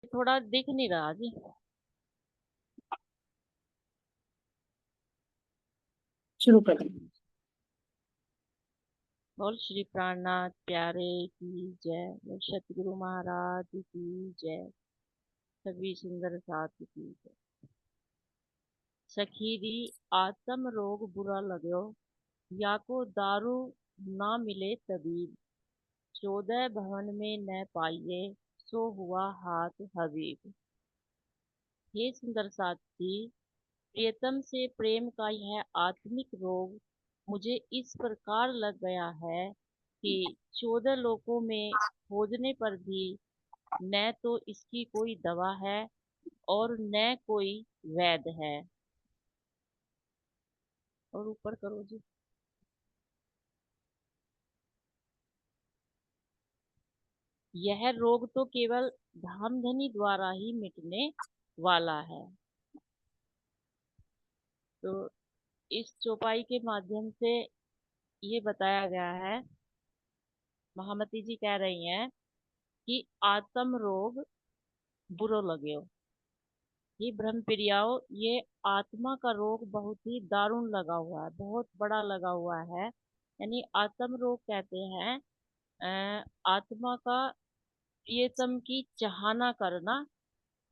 थोड़ा दिख नहीं रहा जी। शुरू करें। बोल श्री प्राणनाथ प्यारे की जय। बोल सतगुरु महाराज की जय। सभी सुंदर साथ की जय। सखीरी आत्म रोग बुरा लगो, या को दारू ना मिले तबीब। 14 भवन में न पाइए, सो हुआ हाथ हबीब। हे सुंदर साथी, प्रियतम से प्रेम का यह आत्मिक रोग मुझे इस प्रकार लग गया है कि 14 लोकों में खोजने पर भी न तो इसकी कोई दवा है और न कोई वैद्य है। और ऊपर करो जी। यह रोग तो केवल धामधनी द्वारा ही मिटने वाला है। तो इस चौपाई के माध्यम से ये बताया गया है, महामती जी कह रही हैं कि आत्म रोग बुरो लगे। ये ब्रह्म प्रियाओ, ये आत्मा का रोग बहुत ही दारुण लगा हुआ है, बहुत बड़ा लगा हुआ है। यानी आत्म रोग कहते हैं आत्मा का प्रियतम की चाहना करना,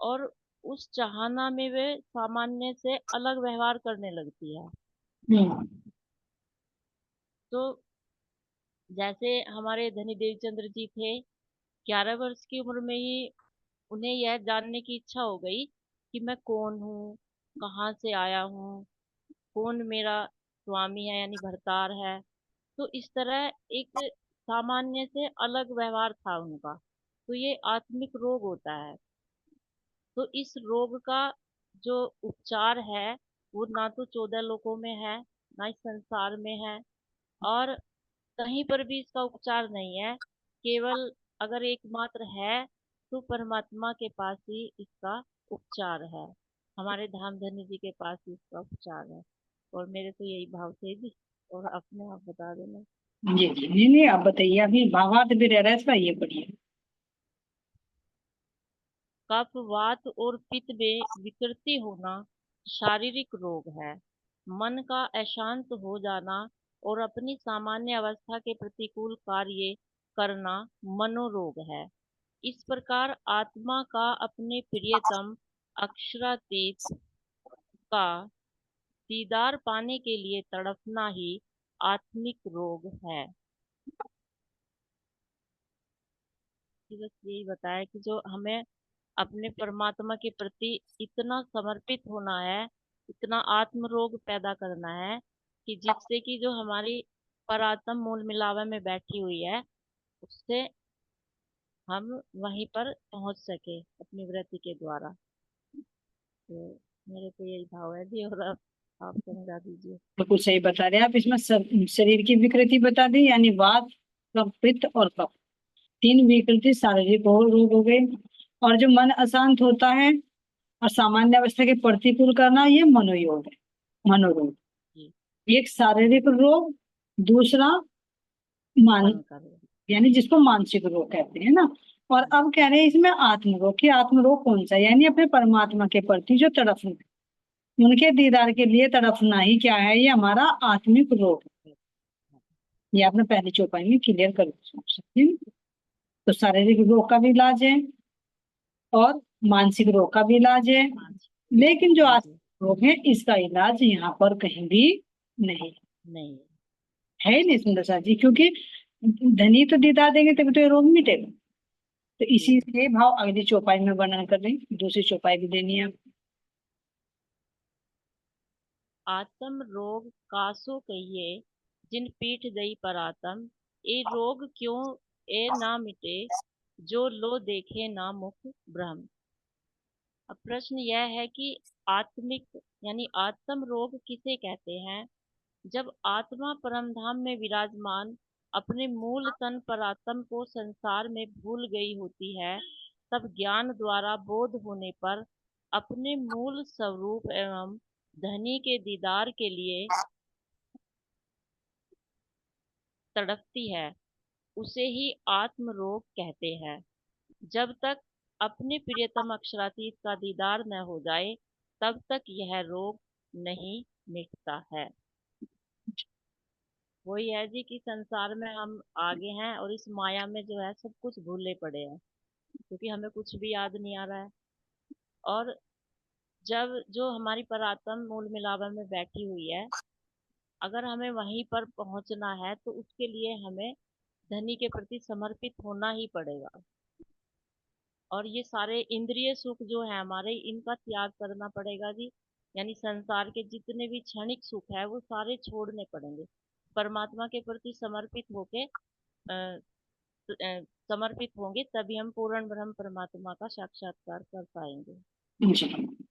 और उस चाहना में वे सामान्य से अलग व्यवहार करने लगती है। हम्म। तो जैसे हमारे धनी देवचंद्र जी थे, 11 वर्ष की उम्र में ही उन्हें यह जानने की इच्छा हो गई कि मैं कौन हूँ, कहाँ से आया हूँ, कौन मेरा स्वामी है यानी भरतार है। तो इस तरह एक सामान्य से अलग व्यवहार था उनका। तो ये आत्मिक रोग होता है। तो इस रोग का जो उपचार है वो ना तो 14 लोकों में है, ना इस संसार में है, और कहीं पर भी इसका उपचार नहीं है। केवल अगर एकमात्र है तो परमात्मा के पास ही इसका उपचार है। हमारे धामधनी जी के पास ही इसका उपचार है। और मेरे तो यही भाव थे जी। और अपने आप बता देना। जी जी, नहीं नहीं, आप बताइए, अभी भावार्थ भी रह रहा है इसका, ये पढ़िए। कफ वात और पित्त में विकृति होना शारीरिक रोग है। मन का अशांत हो जाना और अपनी सामान्य अवस्था के प्रतिकूल कार्य करना मनोरोग है। इस प्रकार आत्मा का अपने प्रियतम अक्षरातीत का दीदार पाने के लिए तड़पना ही आत्मिक रोग है। कि बस यही बताया कि जो हमें अपने परमात्मा के प्रति इतना समर्पित होना है, इतना आत्म रोग पैदा करना है कि जिससे कि जो हमारी परात्म मूल मिलावे में बैठी हुई है उससे हम वहीं पर पहुंच सके अपनी वृत्ति के द्वारा। तो मेरे तो यही भाव है जी। और आप समझा दीजिए। बिल्कुल सही बता रहे हैं आप। इसमें शरीर की विकृति बता दी, यानी वात, कफ, पित्त और कफ, तीन विकृति शारीरिक रोग हो गए। और जो मन अशांत होता है और सामान्य अवस्था के प्रतिकूल करना, ये मनोयोग है, मनोरोग। जी। एक शारीरिक रोग, दूसरा मान, मन करो। यानी जिसको मानसिक रोग कहते हैं ना। और अब कह रहे हैं इसमें आत्म रोग, कि आत्म रोग कौन सा है? यानी अपने परमात्मा के प्रति जो तड़प, उनके दीदार के लिए तड़पना ही क्या है, ये हमारा आत्मिक रोग है। ये आपने पहली चौपाई में क्लियर कर सकते हैं। तो शारीरिक रोग का भी इलाज है और मानसिक रोग का भी इलाज है, लेकिन जो जी जी। आत्मिक रोग है इसका इलाज यहाँ पर कहीं भी नहीं नहीं। है। ही नहीं सुंदर सा जी, क्योंकि धनी तो दीदार देंगे तभी तो ये रोग मिटेगा। तो जी। इसी के भाव अगली चौपाई में वर्णन कर रहे हैं, दूसरी चौपाई भी देनी है। आत्म रोग कासो कहिए, जिन पीठ दई पर आत्म। ए रोग क्यों ए ना मिटे, जो लो देखे ना मुख ब्रह्म। अब प्रश्न यह है कि आत्मिक यानी आत्म रोग किसे कहते हैं। जब आत्मा परमधाम में विराजमान अपने मूल तन परात्म को संसार में भूल गई होती है, तब ज्ञान द्वारा बोध होने पर अपने मूल स्वरूप एवं धनी के दीदार के लिए तड़पती है, उसे ही आत्म रोग कहते हैं। जब तक अपने प्रियतम अक्षरातीत का दीदार न हो जाए, तब तक यह रोग नहीं मिटता है। वही है जी कि संसार में हम आगे हैं और इस माया में जो है सब कुछ भूले पड़े हैं, क्योंकि हमें कुछ भी याद नहीं आ रहा है। और जब जो हमारी परात्म मूल मिलावन में बैठी हुई है, अगर हमें वहीं पर पहुंचना है तो उसके लिए हमें धनी के प्रति समर्पित होना ही पड़ेगा। और ये सारे इंद्रिय सुख जो है हमारे, इनका त्याग करना पड़ेगा जी। यानी संसार के जितने भी क्षणिक सुख है वो सारे छोड़ने पड़ेंगे। परमात्मा के प्रति समर्पित होके समर्पित होंगे, तभी हम पूर्ण ब्रह्म परमात्मा का साक्षात्कार कर पाएंगे। जी।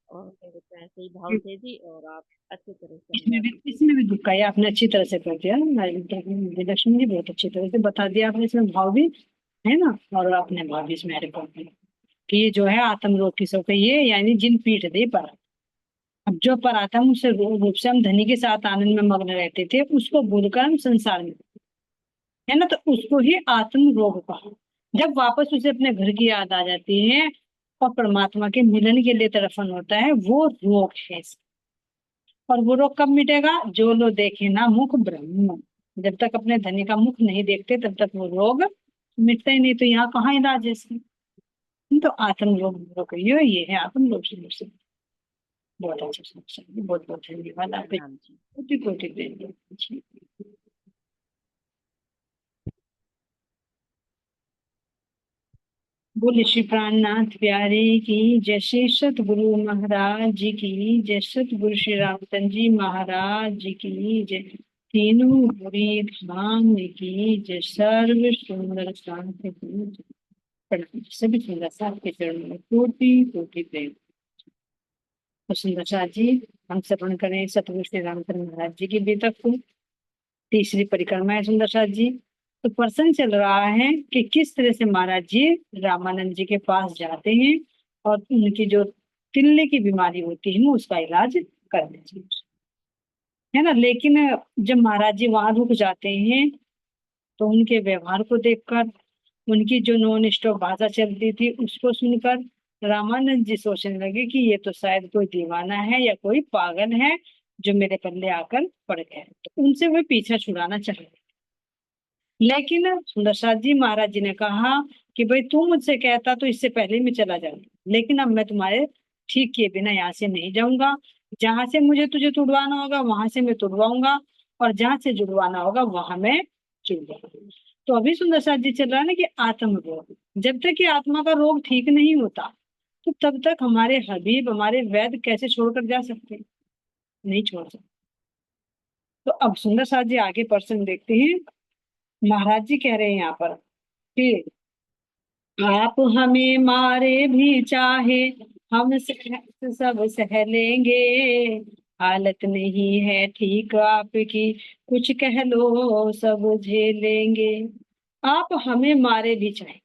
और मेरे तो ऐसे ही भाव थे जी, और आप अच्छी तरह इसमें समझा भी दी। इसमें भी दुख है, आपने अच्छी तरह से कर दिया लक्ष्मी जी, बहुत अच्छी तरह से बता दिया आपने, इसमें भाव भी है ना, और आपने भाव भी इसमें ऐड कर दिया कि ये जो है आत्म रोग की सब ये, यानी जिन पीठ दे पर, अब जो पर आत्म से रूप से हम धनी के साथ आनंद में मग्न रहते थे, उसको भूलकर हम संसार में, है ना, तो उसको ही आत्म रोग कहा। जब वापस उसे अपने घर की याद आ जाती है और परमात्मा के मिलन के लिए तड़फन होता है, वो रोग है। और वो रोग कब मिटेगा? जो लोग देखे ना मुख ब्रह्म, जब तक अपने धनी का मुख नहीं देखते तब तक वो रोग मिटता ही नहीं। तो यहाँ कहाँ इलाज है इसका? तो आत्म रोग ये है आत्म रोग से। बहुत अच्छा समस्या, बहुत बहुत धन्यवाद आपके, प्रणाम जी। कोटि कोटि प्रेम। बोले श्री प्राणनाथ प्यारे की जय, श्री सतगुरु महाराज जी की जय, सतगुरु श्री रामचंद्र जी महाराज जी की जय, तीनों बुरी धाम की जय, सर्व सुंदर शांति की जय। प्रणाम। सभी सुंदर सा आपके चरणों में कोटि कोटि प्रेम। तो सुंदर सा जी, हम श्रवण करें सतगुरु श्री रामचंद्र महाराज जी की बेतक को। तीसरी परिक्रमा है सुंदर सा जी। तो प्रसंग चल रहा है कि किस तरह से महाराज जी रामानंद जी के पास जाते हैं और उनकी जो तिल्ले की बीमारी होती है उसका इलाज करते हैं, है ना। लेकिन जब महाराज जी वहां रुक जाते हैं तो उनके व्यवहार को देखकर, उनकी जो नॉन स्टॉप भाषा चलती थी उसको सुनकर रामानंद जी सोचने लगे कि ये तो शायद कोई दीवाना है या कोई पागल है जो मेरे पल्ले आकर पड़ गया है। तो उनसे वे पीछा छुड़ाना चाहते, लेकिन सुंदरसाद जी महाराज जी ने कहा कि भाई तू मुझसे कहता तो इससे पहले मैं चला जाऊंगा, लेकिन अब मैं तुम्हारे ठीक किए बिना यहाँ से नहीं जाऊंगा। जहां से मुझे तुझे तुड़वाना होगा वहां से मैं तुड़वाऊंगा, और जहां से जुड़वाना होगा वहां मैं जुड़ जाऊंगा। तो अभी सुंदरसाद जी चल रहा है ना कि आत्म रोग, जब तक कि आत्मा का रोग ठीक नहीं होता तो तब तक हमारे हबीब हमारे वैद्य कैसे छोड़कर जा सकते हैं? नहीं छोड़ सकते। तो अब सुंदरसाद जी आगे प्रसंग देखते हैं। महाराज जी कह रहे हैं यहाँ पर कि आप हमें मारे भी चाहे हम सब सह लेंगे, हालत नहीं है ठीक आपकी, कुछ कह लो सब झेलेंगे। आप हमें मारे भी चाहे,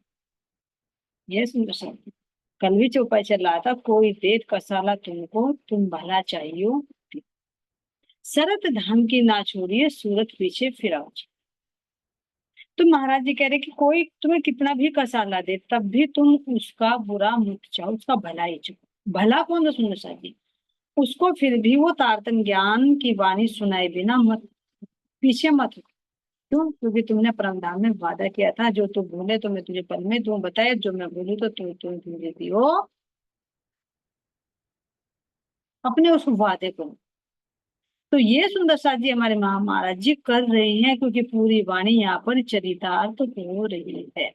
ये सुंदर शब्द कल भी चौपाई चल रहा था, कोई देत कसाला तुमको तुम भला चाहिए, सरत धाम की ना छोड़िए सूरत पीछे फिराओ। तो महाराज जी कह रहे कि कोई तुम्हें कितना भी कसाला दे तब भी तुम उसका बुरा मत चाहो, उसका भला ही चाहो। भला कौन सा सुंदर सा जी? उसको फिर भी वो तारतम ज्ञान की वाणी सुनाए बिना मत पीछे मत हटो। क्यों? क्योंकि तुमने परमधाम में वादा किया था, जो तू भूले तो मैं तुझे पल में दूं बताए, जो मैं भूलू तो तुम मुझे दियो अपने उस वादे को। तो ये सुंदर सा जी हमारे महाराज जी कर रहे हैं, क्योंकि पूरी वाणी यहाँ पर चरितार्थ हो रही है।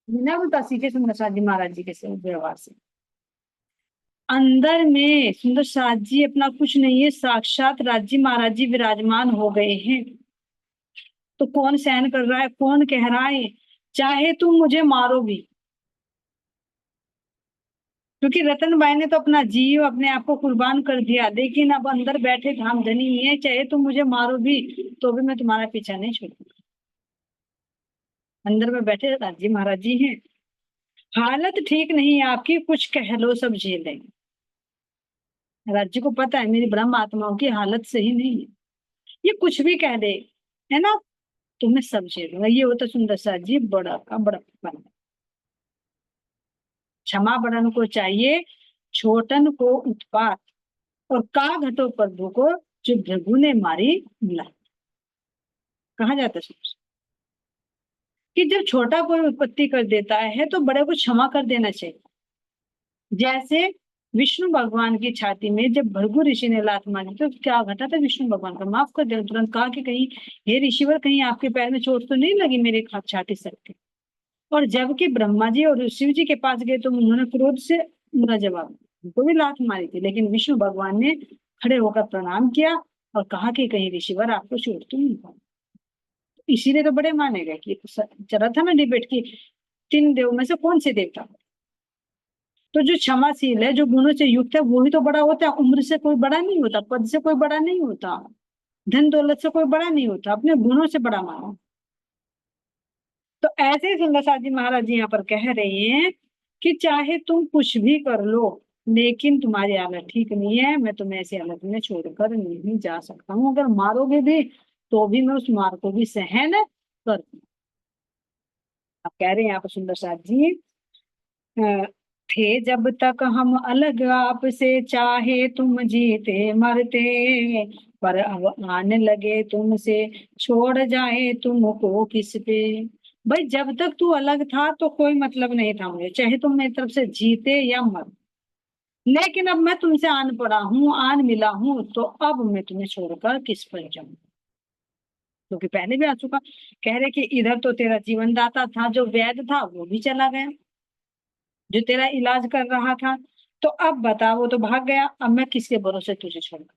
बिना बता सीखे सुंदर सा जी महाराज जी के व्यवहार से अंदर में सुंदर साज जी अपना कुछ नहीं है, साक्षात राजी महाराज जी विराजमान हो गए हैं। तो कौन सहन कर रहा है, कौन कह रहा है चाहे तुम मुझे मारो भी? क्योंकि रतन बाई ने तो अपना जीव अपने आप को कुर्बान कर दिया, लेकिन अब अंदर बैठे धाम धनी है, चाहे तुम मुझे मारो भी तो भी मैं तुम्हारा पीछा नहीं छोड़ूंगा। अंदर में बैठे राजी महाराज जी हैं। हालत ठीक नहीं है आपकी, कुछ कह लो सब झेल लेंगे। राज्य को पता है मेरी ब्रह्म आत्माओं की हालत सही नहीं है, ये कुछ भी कह दे, है ना, तो मैं सब झेलूंगा। ये होता सुंदर सा जी बड़ा का बड़ा बन। क्षमा बड़न को चाहिए, छोटन को उत्पात, और का घटो प्रभु को, जो भृगु ने मारी मिला। कहा जाता है कि जब छोटा कोई उत्पत्ति कर देता है तो बड़े को क्षमा कर देना चाहिए। जैसे विष्णु भगवान की छाती में जब भृगु ऋषि ने लात मारी तो क्या घटा था, विष्णु भगवान का माफ कर दिया। तुरंत कहा कि कहीं हे ऋषिवर, कहीं आपके पैर में चोट तो नहीं लगी मेरे छाती सर के। और जबकि ब्रह्मा जी और शिव जी के पास गए तो उन्होंने क्रोध से उनका जवाब, उनको भी लात मारी थी, लेकिन विष्णु भगवान ने खड़े होकर प्रणाम किया और कहा कि कहीं ऋषिवर आपको चोट तो नहीं पड़ी। इसीलिए तो बड़े माने गए कि चला था ना डिबेट की तीन देव में से कौन से देवता। तो जो क्षमाशील है, जो गुणों से युक्त है, वही तो बड़ा होता है। उम्र से कोई बड़ा नहीं होता, पद से कोई बड़ा नहीं होता, धन दौलत से कोई बड़ा नहीं होता, अपने गुणों से बड़ा मानो। तो ऐसे ही सुंदरसार जी महाराज जी यहाँ पर कह रहे हैं कि चाहे तुम कुछ भी कर लो, लेकिन तुम्हारी हालत ठीक नहीं है, मैं तुम्हें ऐसी हालत में छोड़कर नहीं जा सकता हूँ। अगर मारोगे भी तो भी मैं उस मार को भी सहन कर। अब कह रहे हैं यहाँ पर सुंदरसार जी, थे जब तक हम अलग आपसे, चाहे तुम जीते मरते, पर अब आने लगे तुमसे, छोड़ जाए तुमको किस पे। भाई जब तक तू अलग था तो कोई मतलब नहीं था मुझे, चाहे तुम मेरी तरफ से जीते या मर, लेकिन अब मैं तुमसे आन पड़ा हूँ, आन मिला हूँ, तो अब मैं तुम्हें छोड़कर किस पर जाऊं। क्योंकि पहले भी आ चुका। कह रहे कि इधर तो तेरा जीवन दाता था, जो वैद्य था वो भी चला गया, जो तेरा इलाज कर रहा था, तो अब बता, वो तो भाग गया, अब मैं किसके भरोसे तुझे छोड़ूंगा।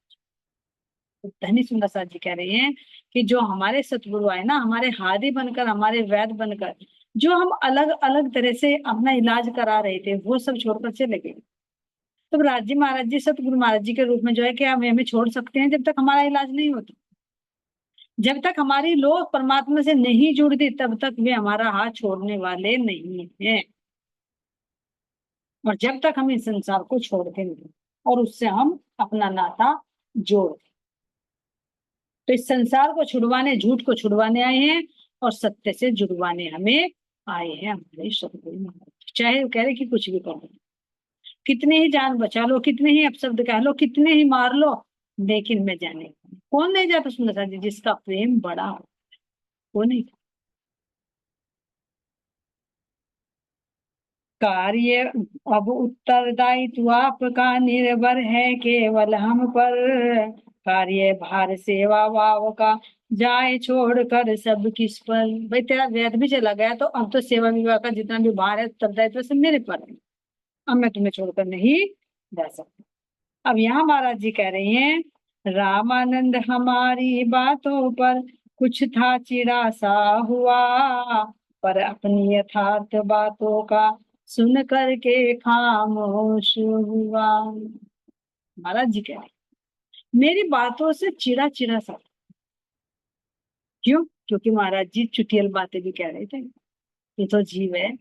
तो धनी सुंदर साथ जी कह रहे हैं कि जो हमारे सतगुरु आए ना, हमारे हादी बनकर, हमारे वैद्य बनकर, जो हम अलग अलग तरह से अपना इलाज करा रहे थे, वो सब छोड़कर चले गए। तो राज महाराज जी सतगुरु महाराज जी के रूप में जो है कि हमें छोड़ सकते हैं जब तक हमारा इलाज नहीं होता। जब तक हमारी लोग परमात्मा से नहीं जुड़ती तब तक वे हमारा हाथ छोड़ने वाले नहीं है। और जब तक हम इस संसार को छोड़ते नहीं और उससे हम अपना नाता जोड़ते, तो इस संसार को छुड़वाने, झूठ को छुड़वाने आए हैं और सत्य से जुड़वाने हमें आए हैं हमारे सतगुरु महाराज। चाहे वो कह रहे कि कुछ भी कर लो, कितने ही जान बचा लो, कितने ही अपशब्द कह लो, कितने ही मार लो, लेकिन मैं जाने कौन नहीं जाता सुंदर जी, जिसका प्रेम बड़ा हो, वो नहीं। कार्य अब उत्तरदायित्व आपका निर्भर है केवल हम पर, कार्य भार सेवा भाव का जाए छोड़कर सब किस पर। भाई तेरा वेद भी चला गया तो अब तो सेवा विवाह का जितना भी भार है, उत्तरदायित्व सब मेरे पर है, अब मैं तुम्हें छोड़कर नहीं जा सकता। अब यहाँ महाराज जी कह रहे हैं, रामानंद हमारी बातों पर कुछ था चिड़ा सा हुआ, पर अपनी यथार्थ बातों का सुन करके खामोश हुआ। महाराज जी कह रहे हैं, मेरी बातों से चिड़ा चिड़ा सा। क्यों? क्योंकि महाराज जी चुटियल बातें भी कह रहे थे। तू तो जीव है,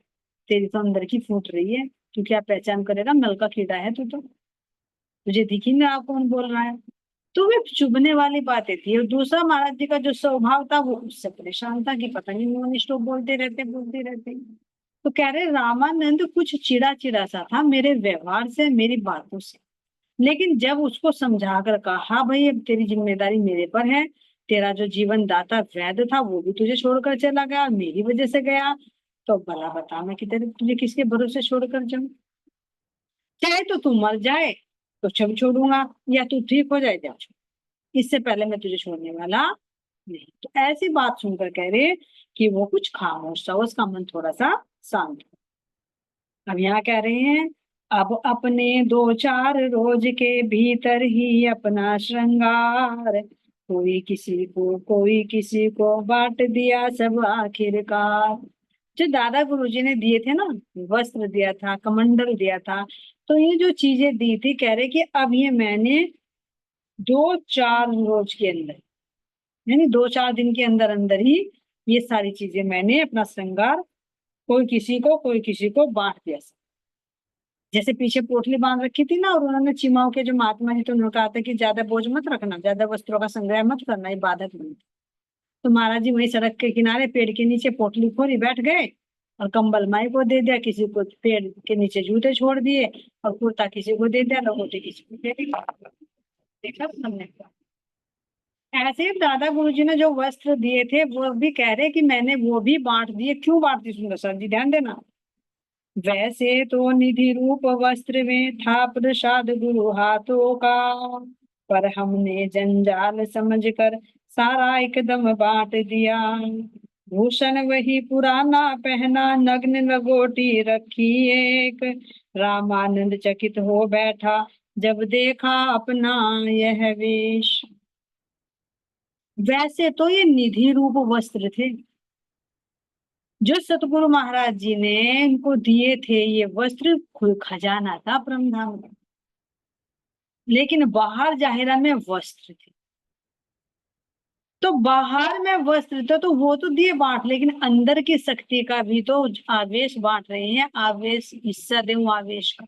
तेरी तो अंदर की फूट रही है, तू क्या पहचान करेगा, नल का कीड़ा है तू तो, तुझे दिखी ना आप कौन बोल रहा है। तो वे चुभने वाली बातें थी। और दूसरा महाराज जी का जो स्वभाव था वो उससे परेशान था कि पता नहीं नॉन स्टॉप बोलते रहते। तो कह रहे रामानंद कुछ चिड़ा चिड़ा सा था मेरे व्यवहार से, मेरी बातों से, लेकिन जब उसको समझा कर कहा, हाँ भाई अब तेरी जिम्मेदारी मेरे पर है, तेरा जो जीवन दाता वैद्य था वो भी तुझे छोड़कर चला गया, मेरी वजह से गया, तो भला बता मैं कि तुझे किसके भरोसे छोड़कर जाऊं। चाहे तो तू मर जाए तो जब छोड़ूंगा, या तू ठीक हो जाए जा, इससे पहले मैं तुझे छोड़ने वाला नहीं। तो ऐसी बात सुनकर कह रहे कि वो कुछ खामोश था, उसका मन थोड़ा सा शांत। अब यहाँ कह रहे हैं, अब अपने दो चार रोज के भीतर ही अपना श्रृंगार, कोई किसी को बांट दिया सब आखिरकार। जो दादा गुरुजी ने दिए थे ना, वस्त्र दिया था, कमंडल दिया था, तो ये जो चीजें दी थी, कह रहे कि अब ये मैंने 2-4 रोज के अंदर, यानी 2-4 दिन के अंदर अंदर ही ये सारी चीजें मैंने अपना श्रृंगार कोई किसी को बांट दिया। जैसे पीछे पोटली बांध रखी थी ना, और उन्होंने चिमाओं के जो महात्मा जी, तो उन्होंने कहा था कि ज्यादा बोझ मत रखना, ज्यादा वस्त्रों का संग्रह मत करना, इबादत नहीं। तो महाराज जी वही सड़क के किनारे पेड़ के नीचे पोटली खोली बैठ गए और कंबल माई को दे दिया, किसी को पेड़ के नीचे जूते छोड़ दिए, और कुर्ता किसी को दे दिया, लंगोटी किसी को दे दिया। देखा हमने। ऐसे ही दादा गुरुजी ने जो वस्त्र दिए थे वो भी कह रहे कि मैंने वो भी बांट दिए। क्यों बांट दिए सुंदर सर जी, ध्यान देना। वैसे तो निधि रूप वस्त्र में था प्रसाद गुरु हाथों का, पर हमने जंजाल समझकर सारा एकदम बांट दिया। भूषण वही पुराना पहना, नग्न लंगोटी रखी एक, रामानंद चकित हो बैठा जब देखा अपना यह वेश। वैसे तो ये निधि रूप वस्त्र थे जो सतगुरु महाराज जी ने इनको दिए थे। ये वस्त्र खजाना था परमधाम का, लेकिन बाहर जाहिरा में वस्त्र थे। तो बाहर में वस्त्र थे तो वो तो दिए बांट, लेकिन अंदर की शक्ति का भी तो आवेश बांट रहे हैं। आवेश हिस्सा दे आवेश का।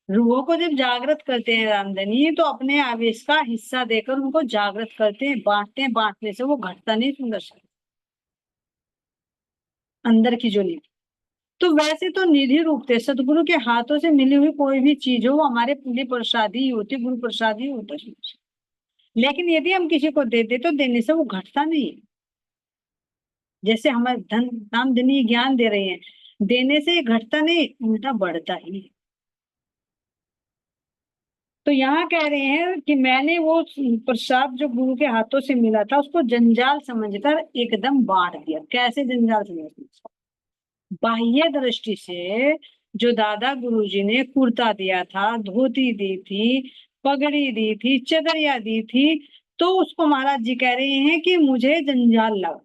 रूहों को जब जागृत करते हैं रामधनी, तो अपने आवेश का हिस्सा देकर उनको जागृत करते हैं, बांटते हैं। बांटने से वो घटता नहीं सुंदर सा अंदर की जो निधि। तो वैसे तो निधि रूप थे, सतगुरु के हाथों से मिली हुई कोई भी चीज हो वो हमारे लिए प्रसाद ही होती, गुरु प्रसाद ही होता है। लेकिन यदि हम किसी को दे दे तो देने से वो घटता नहीं है। जैसे हमारे धन नाम धनी ज्ञान दे रहे हैं, देने से घटता नहीं, उल्टा बढ़ता ही है। तो यहाँ कह रहे हैं कि मैंने वो प्रसाद जो गुरु के हाथों से मिला था उसको जंजाल समझकर एकदम बांट दिया। कैसे जंजाल समझकर? बाह्य दृष्टि से जो दादा गुरुजी ने कुर्ता दिया था, धोती दी थी, पगड़ी दी थी, चदरिया दी थी, तो उसको महाराज जी कह रहे हैं कि मुझे जंजाल लगा।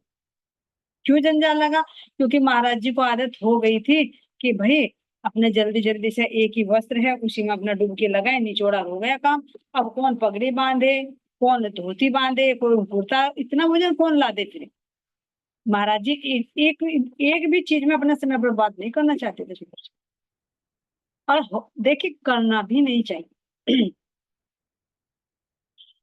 क्यों जंजाल लगा? क्योंकि महाराज जी को आदत हो गई थी कि भाई अपने जल्दी जल्दी से एक ही वस्त्र है उसी में अपना डुबकी लगाए, निचोड़ा हो गया काम। अब कौन पगड़ी बांधे, कौन धोती बांधे, कोई कुर्ता, इतना वजन कौन ला दे फिर। महाराज जी एक भी चीज में अपना समय बर्बाद नहीं करना चाहते थे सुंदर। और देखिए करना भी नहीं चाहिए।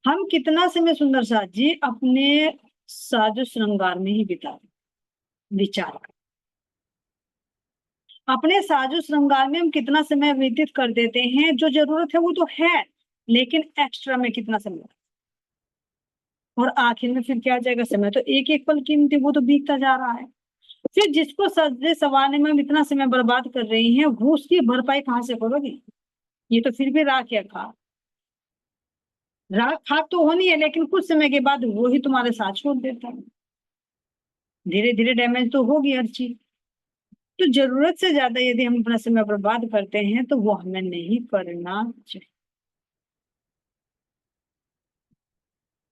हम कितना समय सुंदर साथ जी अपने साजो श्रृंगार में ही बिता विचार कर। अपने साजो श्रृंगार में हम कितना समय व्यतीत कर देते हैं। जो जरूरत है वो तो है, लेकिन एक्स्ट्रा में कितना समय, और आखिर में फिर क्या जाएगा? समय तो एक एक पल कीमती, वो तो बीतता जा रहा है। फिर जिसको सजने संवारने में हम इतना समय बर्बाद कर रही हैं, वो उसकी भरपाई कहाँ से करोगे? ये तो फिर भी राख या खा, राख खाक तो होनी है, लेकिन कुछ समय के बाद वो ही तुम्हारे साथ छोड़ देता है। धीरे धीरे डैमेज तो होगी हर चीज। तो जरूरत से ज्यादा यदि हम अपना समय बर्बाद करते हैं तो वो हमें नहीं करना चाहिए।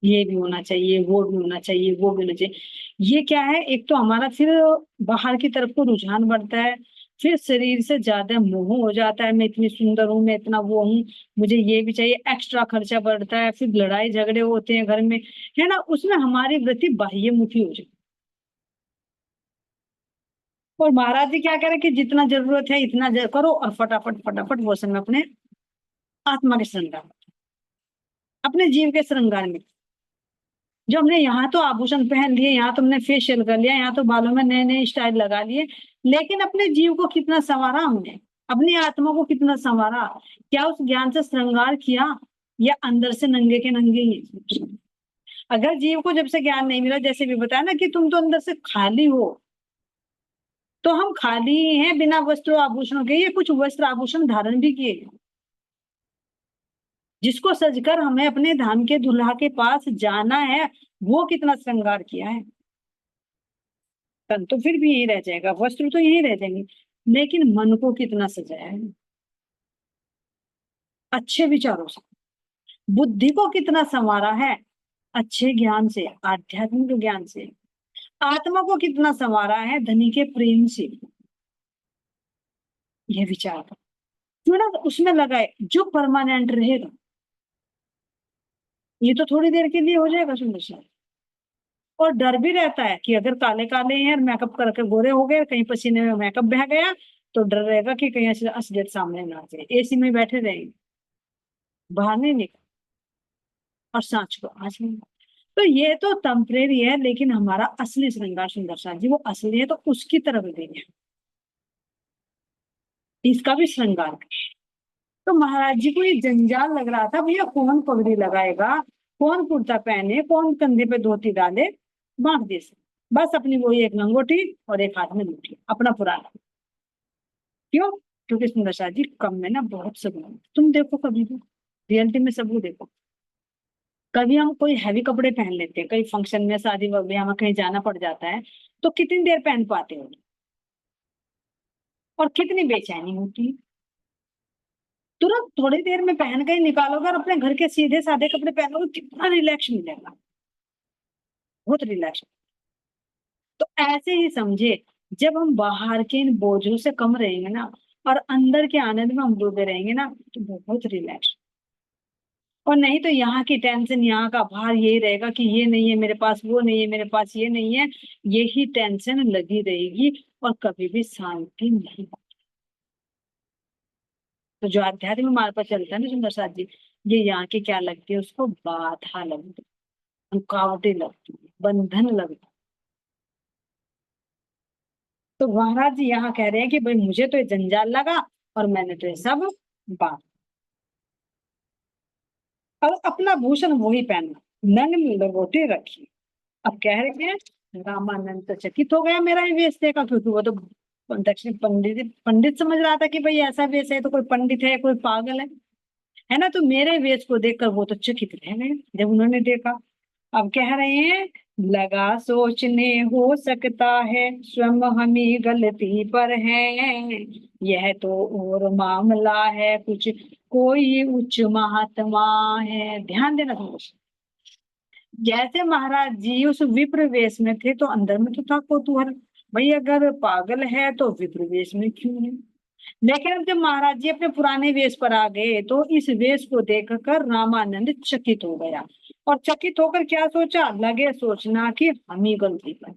ये भी होना चाहिए, वो भी होना चाहिए, वो भी होना चाहिए। ये क्या है? एक तो हमारा फिर बाहर की तरफ को रुझान बढ़ता है, फिर शरीर से ज्यादा मोह हो जाता है। मैं इतनी सुंदर हूँ, मैं इतना वो हूँ, मुझे ये भी चाहिए। एक्स्ट्रा खर्चा बढ़ता है, फिर लड़ाई झगड़े होते हैं घर में, है ना। उसमें हमारी वृत्ति बाह्यमुखी हो जाती। और महाराज जी क्या कह रहे हैं कि जितना जरूरत है इतना करो, और फटाफट फटाफट वो समय अपने आत्मा के श्रृंगार, अपने जीव के श्रृंगार में। जो हमने यहाँ तो आभूषण पहन लिए, यहाँ तो हमने फेशियल कर लिया, यहाँ तो बालों में नए नए स्टाइल लगा लिए, लेकिन अपने जीव को कितना संवारा हमने? अपनी आत्मा को कितना संवारा? क्या उस ज्ञान से श्रृंगार किया, या अंदर से नंगे के नंगे ही? अगर जीव को जब से ज्ञान नहीं मिला, जैसे भी बताया ना कि तुम तो अंदर से खाली हो, तो हम खाली ही हैं बिना वस्त्र आभूषणों के। ये कुछ वस्त्र आभूषण धारण भी किए, जिसको सजकर हमें अपने धाम के दुल्हा के पास जाना है, वो कितना श्रृंगार किया है। तन तो फिर भी यही रह जाएगा, वस्त्र तो यही रह जाएंगे, लेकिन मन को कितना सजाया है अच्छे विचारों से। बुद्धि को कितना संवारा है अच्छे ज्ञान से, आध्यात्मिक ज्ञान से। आत्मा को कितना संवारा है धनी के प्रेम से। यह विचार कर क्यों ना उसमें लगाए, जो परमानेंट रहेगा। ये तो थोड़ी देर के लिए हो जाएगा सुंदर सा। और डर भी रहता है कि अगर काले काले हैं, मेकअप करके गोरे हो गए, कहीं पसीने में मेकअप बह गया, तो डर रहेगा कि कहीं असलियत सामने ना आ जाए। एसी में बैठे रहेंगे, बाहर नहीं निकल, और सांच को आज नहीं। तो ये तो टेम्परेरी है, लेकिन हमारा असली श्रृंगार सुंदर सा जी वो असली है, तो उसकी तरफ देंगे, इसका भी श्रृंगार। तो महाराज जी को ये जंजाल लग रहा था, भैया कौन पगड़ी लगाएगा, कौन कुर्ता पहने, कौन कंधे पे धोती डाले, बांट दे से। बस अपनी वही एक लंगोटी और एक हाथ में लूटी, अपना पुराना। क्यों? क्योंकि सुंदर शाह जी कम में ना बहुत सब, तुम देखो कभी भी रियलिटी में सबको देखो, कभी हम कोई हैवी कपड़े पहन लेते हैं, कहीं फंक्शन में शादी वगैरह में कहीं जाना पड़ जाता है, तो कितनी देर पहन पाते हो और कितनी बेचैनी होती है। तुरंत थोड़ी देर में पहन के ही निकालोगे और अपने घर के सीधे साधे कपड़े पहनोगे, कितना रिलैक्स मिलेगा, बहुत रिलैक्स। तो ऐसे ही समझे, जब हम बाहर के इन बोझों से कम रहेंगे ना, और अंदर के आनंद में हम डूबे रहेंगे ना, तो बहुत रिलैक्स। और नहीं तो यहाँ की टेंशन, यहाँ का भार यही रहेगा कि ये नहीं है मेरे पास, वो नहीं है मेरे पास, ये नहीं है, यही टेंशन लगी रहेगी और कभी भी शांति नहीं। तो जो आध्यात्मिक मार्ग पर चलता है ना सुंदर साथ जी, ये यहाँ की क्या लगती है उसको, बाधा लगती है, रुकावटें लगती है, बंधन लगता है। तो महाराज जी यहाँ कह रहे हैं कि भाई मुझे तो ये जंजाल लगा और मैंने तो ये सब बांट, और अपना भूषण वही पहना, नंग में लंगोटी रखी। अब कह रहे हैं रामानंद तो चकित हो गया मेरा ये वेश देखा, क्योंकि वो तो दक्षिण पंडित पंडित समझ रहा था कि भाई ऐसा वेश है तो कोई पंडित है, कोई पागल है ना। तो मेरे वेश को देखकर वो तो चकित रह गए जब उन्होंने देखा। अब कह रहे हैं लगा सोचने हो सकता है स्वयं हम ही गलती पर हैं, यह तो और मामला है कुछ, कोई उच्च महात्मा है। ध्यान देना थोड़ा, जैसे महाराज जी उस विप्र वेश में थे तो अंदर में तो था कौतूहल, भाई अगर पागल है तो विप्र वेश में क्यों है। लेकिन अब जब महाराज जी अपने पुराने वेश पर आ गए तो इस वेश को देखकर रामानंद चकित हो गया, और चकित होकर क्या सोचा, लगे सोचना कि हम ही गलती कर,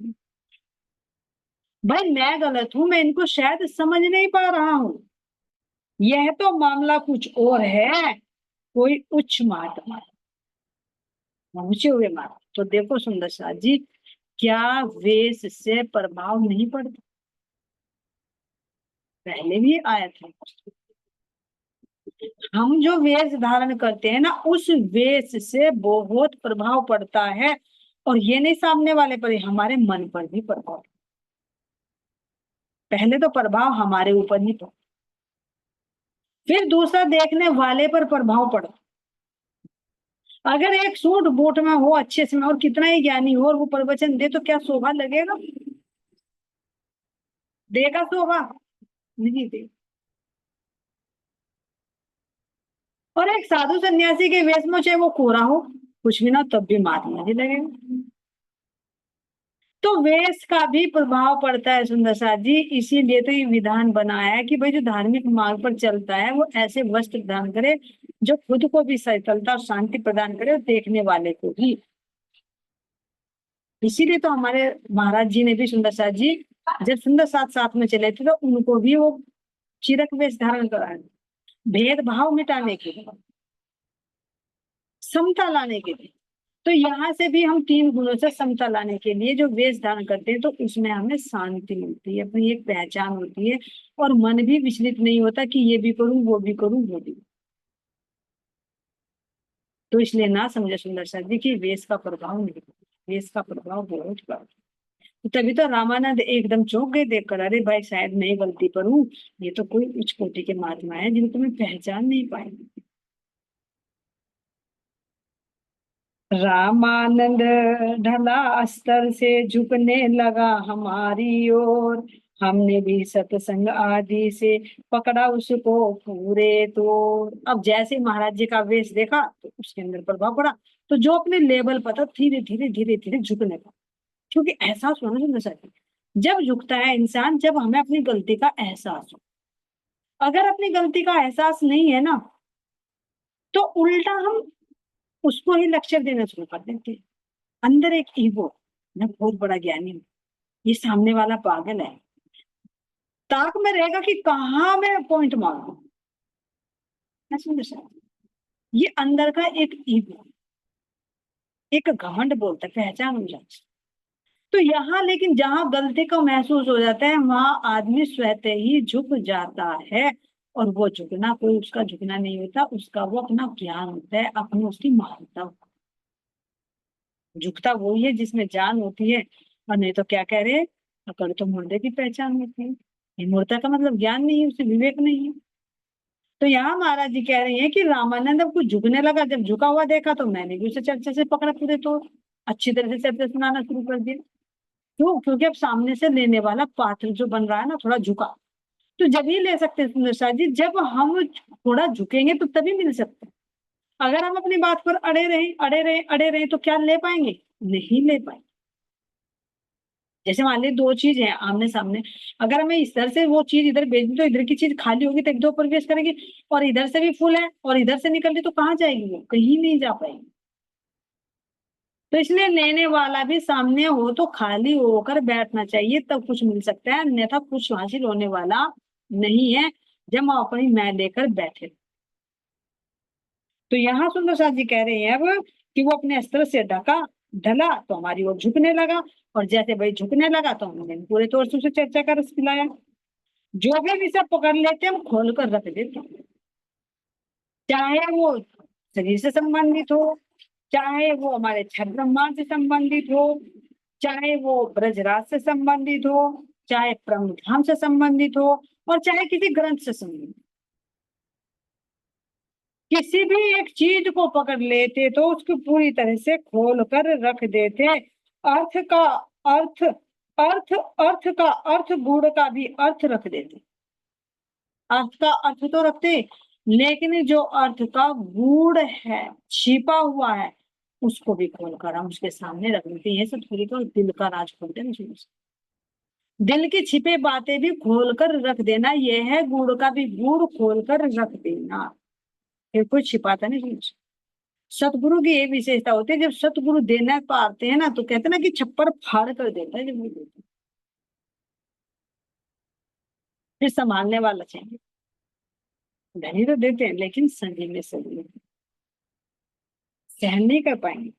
भाई मैं गलत हूं, मैं इनको शायद समझ नहीं पा रहा हूं, यह तो मामला कुछ और है, कोई उच्च महात्मा पहुंचे हुए महात्मा। तो देखो सुंदर साथ जी, क्या वेश से प्रभाव नहीं पड़ता, पहले भी आया था। हम जो वेश धारण करते हैं ना, उस वेश से बहुत प्रभाव पड़ता है, और ये नहीं सामने वाले पर, हमारे मन पर भी प्रभाव। पहले तो प्रभाव हमारे ऊपर ही पड़ा, फिर दूसरा देखने वाले पर प्रभाव पड़ा। अगर एक सूट बूट में हो अच्छे से में और कितना ही ज्ञानी हो और वो प्रवचन दे, तो क्या शोभा लगेगा, देगा शोभा, नहीं दे। और एक साधु सन्यासी के वेश में चाहे वो कोरा हो, कुछ भी ना, तब भी मारना ही लगेगा। तो वेश का भी प्रभाव पड़ता है सुंदर साथ जी, इसीलिए तो ये विधान बनाया है कि भाई जो धार्मिक मार्ग पर चलता है वो ऐसे वस्त्र धारण करे जो खुद को भी शीतलता और शांति प्रदान करे और देखने वाले को भी। इसीलिए तो हमारे महाराज जी ने भी सुंदर साथ जी जब सुंदर साथ साथ में चले थे तो उनको भी वो चिरक वेश धारण कराया, भेदभाव मिटाने के लिए, समता लाने के लिए। तो यहाँ से भी हम तीन गुणों से समता लाने के लिए जो वेश धारण करते हैं, तो उसमें हमें शांति मिलती है, अपनी एक पहचान होती है, और मन भी विचलित नहीं होता कि ये भी करूं वो भी करूं वो भी। तो इसलिए ना समझे सुंदर सा देखिए, वेश का प्रभाव नहीं, वेश का प्रभाव बहुत बड़ा। तो तभी तो रामानंद एकदम चौंक गए देखकर, अरे भाई शायद मैं ही गलती पर हूँ, ये तो कोई उच्च कोटि के महात्मा है जिनको मैं पहचान नहीं पाएंगे। रामानंद ढला अस्तर से झुकने लगा हमारी ओर, हमने भी सत्संग आदि से पकड़ा उसको पूरे तो। अब जैसे महाराज जी का वेश देखा तो उसके अंदर प्रभाव पड़ा, तो जो अपने लेवल पर था धीरे धीरे धीरे धीरे झुकने लगा। क्योंकि एहसास होना चाहिए सर, जब झुकता है इंसान जब हमें अपनी गलती का एहसास हो। अगर अपनी गलती का एहसास नहीं है ना, तो उल्टा हम उसको ही लेक्चर देना शुरू कर देते हैं। अंदर एक ईगो, मैं बहुत बड़ा ज्ञानी हूँ, ये सामने वाला पागल है, ताक में रहेगा कि कहाँ मैं पॉइंट मारूं। मैं समझ सकती हूँ। ये अंदर का एक ईगो, एक घमंड बोलते हैं, पहचान हो जाती। तो यहाँ लेकिन जहां गलती का महसूस हो जाता है वहां आदमी स्वतः ही झुक जाता है। और वो झुकना कोई उसका झुकना नहीं होता, उसका वो अपना ज्ञान होता है, अपनी उसकी महानता। झुकता वही है जिसमें जान होती है। और नहीं तो क्या कह रहे हैं, अकड़ तो मुर्दे की पहचान होती है। ये मूर्ता का मतलब ज्ञान नहीं है, उसे विवेक नहीं है। तो यहाँ महाराज जी कह रहे हैं कि रामानंद अब कुछ झुकने लगा, जब झुका हुआ देखा तो मैंने भी उसे चर्चा से पकड़ा पूरे, तो अच्छी तरह से चर्चा सुनाना शुरू कर दिया। क्यों? क्योंकि अब सामने से लेने वाला पात्र जो बन रहा है ना थोड़ा झुका, तो जब ही ले सकते हैं सुंदर शाह जी, जब हम थोड़ा झुकेंगे तो तभी मिल सकते हैं। अगर हम अपनी बात पर अड़े रहे अड़े रहे अड़े रहे तो क्या ले पाएंगे? नहीं ले पाएंगे। जैसे मान लीजिए दो चीज है आमने सामने, अगर हमें इस तरह से वो चीज इधर भेज दी तो इधर की चीज खाली होगी तो एक दो प्रवेश करेगी, और इधर से भी फुल है और इधर से निकल रही तो कहाँ जाएगी? वो कहीं नहीं जा पाएगी। तो इसलिए लेने वाला भी सामने हो तो खाली होकर बैठना चाहिए, तब कुछ मिल सकता है, अन्यथा कुछ हासिल होने वाला नहीं है जब हम अपनी मैं लेकर बैठे। तो यहाँ सुंदर साथ जी कह रहे हैं अब कि वो अपने अस्त्र से ढका ढला तो हमारी ओर झुकने लगा, और जैसे भाई झुकने लगा तो हमने पूरे तौर से उसे चर्चा का रस पिलाया। जो भी विषय पकड़ लेते हम खोल कर रख देते, चाहे वो शरीर से संबंधित हो, चाहे वो हमारे छह ब्रह्मांड से संबंधित हो, चाहे वो ब्रजराज से संबंधित हो, चाहे ब्रह्मधाम से संबंधित हो, और चाहे किसी ग्रंथ से संबंधित, किसी भी एक चीज को पकड़ लेते तो उसको पूरी तरह से खोल कर रख देते। अर्थ का अर्थ अर्थ अर्थ का अर्थ गूढ़ का भी अर्थ रख देते। अर्थ का अर्थ तो रखते, लेकिन जो अर्थ का गूढ़ है, छिपा हुआ है, उसको भी खोलकर हम उसके सामने रख देते हैं। सब थोड़ी तो दिल का राज खोलते हैं, दिल की छिपे बातें भी खोलकर रख देना, यह है गूढ़ का भी गूढ़ खोलकर रख देना। फिर कोई छिपाता नहीं। सतगुरु की ये विशेषता होती है, जब सतगुरु देना पाते हैं ना तो कहते हैं ना कि छप्पर फाड़ कर देता है जब वो देता है। फिर संभालने वाला चाहिए। धनी तो देते हैं लेकिन संजी में सही सहन नहीं कर पाएंगे।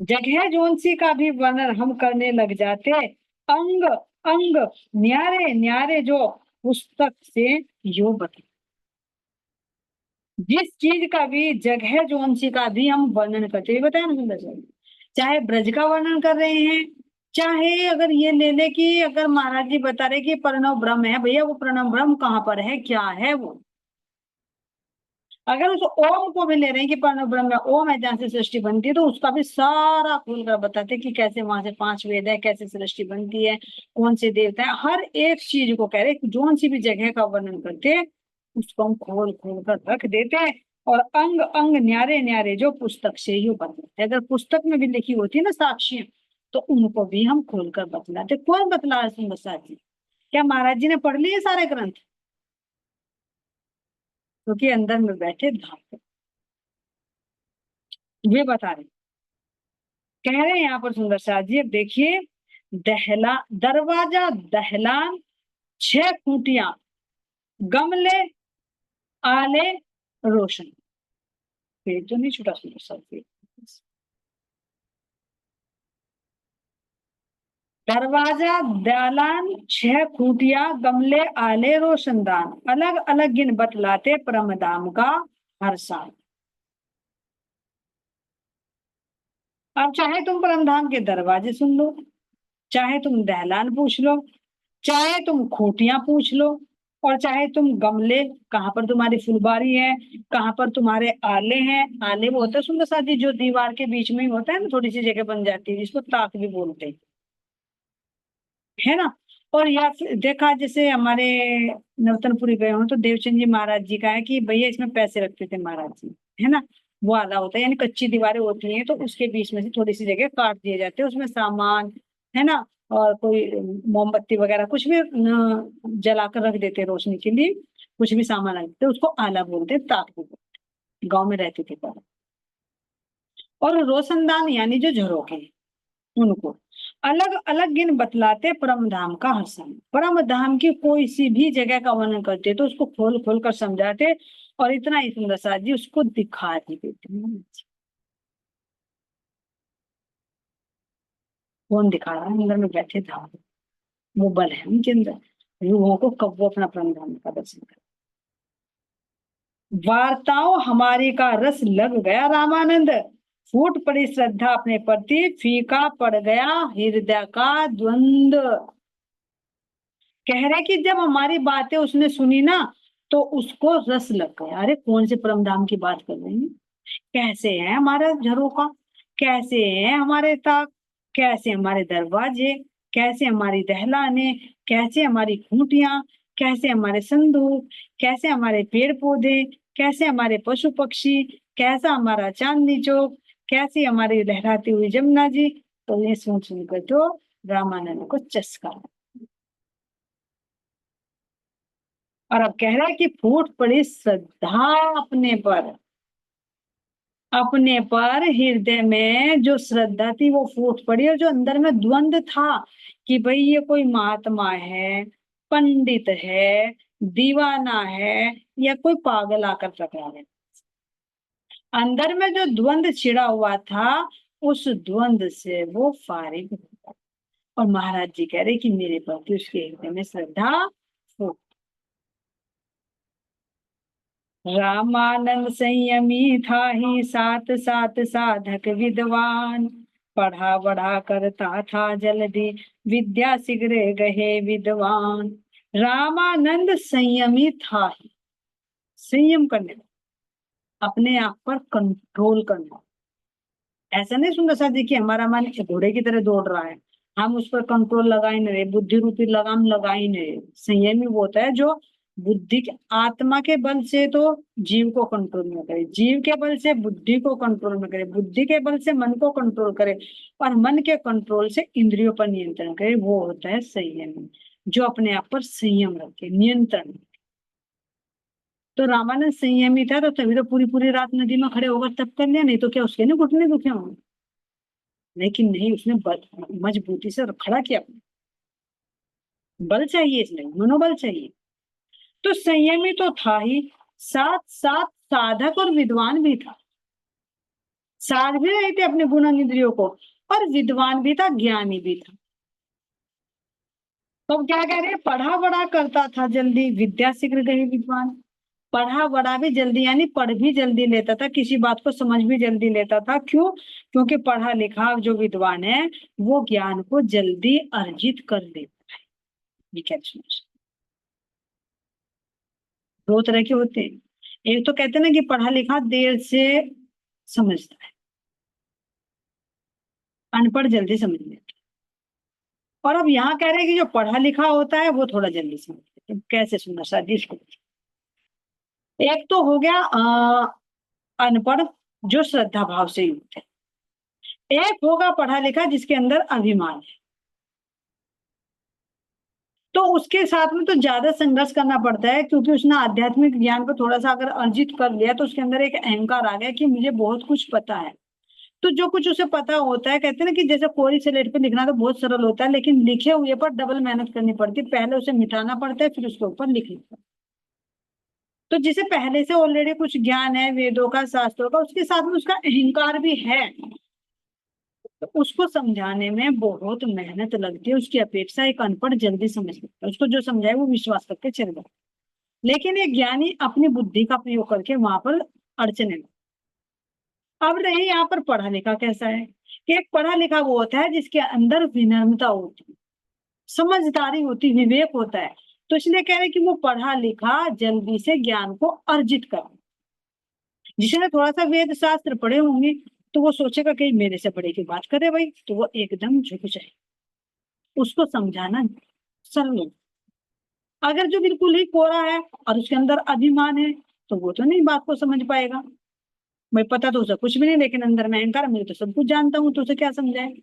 जगह जोनसी का भी वर्णन हम करने लग जाते, अंग अंग न्यारे न्यारे जो पुस्तक से यो बता। जिस चीज का भी जगह जोनसी का भी हम वर्णन करते हैं, बताया ना सुंदर सर, चाहे ब्रज का वर्णन कर रहे हैं, चाहे अगर ये ले ले कि अगर महाराज जी बता रहे कि प्रणव ब्रह्म है, भैया वो प्रणव ब्रह्म कहाँ पर है, क्या है वो। अगर उस ओम को भी ले रहे हैं कि प्रणव ब्रह्म है, ओम है जहाँ से सृष्टि बनती है, तो उसका भी सारा खोल कर बताते हैं कि कैसे वहां से पांच वेद है, कैसे सृष्टि बनती है, कौन से देवता है, हर एक चीज को कह रहे जोन सी भी जगह का वर्णन करते हैं उसको हम खोल खोल कर रख देते हैं। और अंग अंग न्यारे न्यारे जो पुस्तक से ही बताते हैं, अगर पुस्तक में भी लिखी होती है ना साक्षियां, तो उनको भी हम खोल कर बतलाते। कौन बतला रहे सुंदर साथ जी? क्या महाराज जी ने पढ़ लिए सारे ग्रंथ? क्योंकि अंदर में बैठे धाम वे बता रहे, कह रहे हैं यहाँ पर सुंदर साथ जी, अब देखिए, दहला दरवाजा दहलान, छह खूंटियां, गमले आले रोशन। पेज तो नहीं छूटा सुंदर साथ जी। दरवाजा दालान, छह खूंटियां, गमले आले रोशनदान, अलग अलग गिन बतलाते परमधाम का हर साल। अब चाहे तुम परमधाम के दरवाजे सुन लो, चाहे तुम दहलान पूछ लो, चाहे तुम खूंटियां पूछ लो, और चाहे तुम गमले, कहाँ पर तुम्हारी फुलबारी है, कहाँ पर तुम्हारे आले हैं। आले वो होता है सुंदर साथी जो दीवार के बीच में ही होता है ना, थोड़ी सी जगह बन जाती है जिसको ताक भी बोलते हैं, है ना। और या फिर देखा जैसे हमारे नवतनपुरी गए हो तो देवचंद जी महाराज जी का है कि भैया इसमें पैसे रखते थे महाराज जी, है ना। वो आला होता है, यानी कच्ची दीवारें होती हैं तो उसके बीच में से थोड़ी सी जगह काट दिए जाते हैं, उसमें सामान, है ना, और कोई मोमबत्ती वगैरह कुछ भी जलाकर रख देते हैं रोशनी के लिए, कुछ भी सामान रख देते हैं, उसको आला बोलते हैं, ताक भी बोलते हैं। गाँव में रहते थे पहले। और रोशनदान यानी जो झरोखे हैं, उनको अलग अलग गिन बतलाते परम धाम का हसन। परम धाम की कोई सी भी जगह का वर्णन करते तो उसको खोल खोल कर समझाते, और इतना ही सुंदर साथ जी उसको दिखा भी देते हैं। कौन दिखा रहा है? अंदर में बैठे था, वो बल है उनके अंदर, रूहों को कब वो अपना परमधाम का दर्शन कर। वार्ताओं हमारी का रस लग गया रामानंद, फूट पड़ी श्रद्धा अपने प्रति, फीका पड़ गया हृदय का द्वंद। कह रहे कि जब हमारी बातें उसने सुनी ना, तो उसको रस लग गया। अरे कौन से परमधाम की बात कर रहे हैं? कैसे है हमारा झरोखा, कैसे है हमारे ताक, कैसे हमारे दरवाजे, कैसे हमारी दहलाने, कैसे हमारी खूंटियां, कैसे हमारे संदूक, कैसे हमारे पेड़ पौधे, कैसे हमारे पशु पक्षी, कैसा हमारा चांदनी चौक, कैसी हमारी लहराती हुई जमुना जी। तो ये सोच सुनकर तो रामानंद को चस्का। और अब कह रहा है कि फूट पड़ी श्रद्धा अपने पर, अपने पर हृदय में जो श्रद्धा थी वो फूट पड़ी, और जो अंदर में द्वंद था कि भाई ये कोई महात्मा है, पंडित है, दीवाना है, या कोई पागल आकर टकरा गया, अंदर में जो द्वंद छिड़ा हुआ था, उस द्वंद से वो फारिग हो गया। और महाराज जी कह रहे कि मेरे प्रति उसके हृदय में श्रद्धा फूट। रामानंद संयमी था ही साथ साथ साधक विद्वान, पढ़ा बढ़ा करता था जल्दी विद्या शीघ्र गहे विद्वान। रामानंद संयमी था ही, संयम करने, अपने आप पर कंट्रोल करना। ऐसा नहीं सुंदर सा देखिए हमारा मन घोड़े की तरह दौड़ रहा है, हम उस पर कंट्रोल लगा ही नहीं रहे, बुद्धि रूपी लगाम लगा ही नहीं रहे। संयमी वो होता है जो बुद्धि के, आत्मा के बल से तो जीव को कंट्रोल में करे, जीव के बल से बुद्धि को कंट्रोल में करे, बुद्धि के बल से मन को कंट्रोल करे, और मन के कंट्रोल से इंद्रियों पर नियंत्रण करे। वो होता है संयमी, जो अपने आप पर संयम रखे, नियंत्रण। तो रामानंद संयमी था, तो तभी तो पूरी पूरी रात नदी में खड़े होकर तप कर लिया, नहीं तो क्या उसके ना घुटने दुखे होंगे। लेकिन नहीं, उसने मजबूती से खड़ा किया। बल चाहिए, इसमें मनोबल चाहिए। तो संयमी तो था ही, साथ साथ साधक और विद्वान भी था, साध भी रहे थे अपने गुण इंद्रियों को, और विद्वान भी था, ज्ञानी भी था। तो क्या कह रहे हैं? पढ़ा बड़ा करता था जल्दी विद्या शीघ्र गई विद्वान। पढ़ा बड़ा भी जल्दी, यानी पढ़ भी जल्दी लेता था, किसी बात को समझ भी जल्दी लेता था। क्यों? क्योंकि पढ़ा लिखा जो विद्वान है वो ज्ञान को जल्दी अर्जित कर लेता है। दो तरह के होते हैं, एक तो कहते हैं ना कि पढ़ा लिखा देर से समझता है, अनपढ़ जल्दी समझ लेता है। और अब यहाँ कह रहे हैं कि जो पढ़ा लिखा होता है वो थोड़ा जल्दी समझ लेता है। कैसे सुनना शादी इसको? एक तो हो गया अनपढ़, जो श्रद्धा भाव से युक्त है। एक होगा पढ़ा लिखा जिसके अंदर अभिमान है, तो उसके साथ में तो ज्यादा संघर्ष करना पड़ता है, क्योंकि उसने आध्यात्मिक ज्ञान को थोड़ा सा अगर अर्जित कर लिया तो उसके अंदर एक अहंकार आ गया कि मुझे बहुत कुछ पता है। तो जो कुछ उसे पता होता है, कहते हैं ना कि जैसे कोरी स्लेट पे लिखना तो बहुत सरल होता है, लेकिन लिखे हुए पर डबल मेहनत करनी पड़ती है, पहले उसे मिटाना पड़ता है फिर उसके ऊपर लिखना पड़ता है। तो जिसे पहले से ऑलरेडी कुछ ज्ञान है वेदों का, शास्त्रों का, उसके साथ में उसका अहंकार भी है, तो उसको समझाने में बहुत मेहनत लगती है। उसकी अपेक्षा एक अनपढ़ जल्दी समझ सकता है, उसको जो समझाए वो विश्वास करके चल जाए। लेकिन एक ज्ञानी अपनी बुद्धि का प्रयोग करके वहां पर अड़चने। अब रही यहाँ पर पढ़ा लिखा कैसा है, कि एक पढ़ा लिखा वो होता है जिसके अंदर विनम्रता होती है, समझदारी होती, विवेक होता है। तो इसलिए कह रहे कि वो पढ़ा लिखा जल्दी से ज्ञान को अर्जित कर। जिसने थोड़ा सा वेद शास्त्र पढ़े होंगे तो वो सोचेगा कि मेरे से बड़े की बात करे भाई, तो वो एकदम झुक जाए। उसको समझाना सरल हो। अगर जो बिल्कुल ही कोरा है और उसके अंदर अभिमान है, तो वो तो नहीं बात को समझ पाएगा। मैं पता तो उसे कुछ भी नहीं, लेकिन अंदर में अहंकार, मैं तो सब कुछ जानता हूँ, तो उसे क्या समझाए।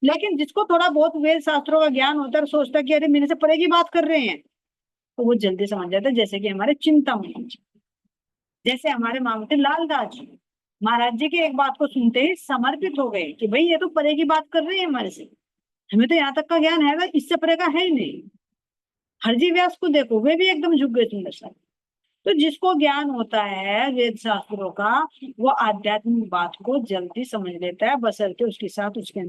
लेकिन जिसको थोड़ा बहुत वेद शास्त्रों का ज्ञान होता है, सोचता है कि अरे मेरे से परे की बात कर रहे हैं, तो वो जल्दी समझ जाता है। जैसे कि हमारे चिंतामणि जी, जैसे हमारे मामते लालदास जी, महाराज जी की एक बात को सुनते ही समर्पित हो गए कि भाई ये तो परे की बात कर रहे हैं हमारे से, हमें तो यहाँ तक का ज्ञान है, इससे परे का है ही नहीं। हरजी व्यास को देखो, वे भी एकदम झुक गए सुंदर सा। तो जिसको ज्ञान होता है वेद शास्त्रों का, वो आध्यात्मिक बात को जल्दी समझ लेता है, बशर्ते उसके साथ उसके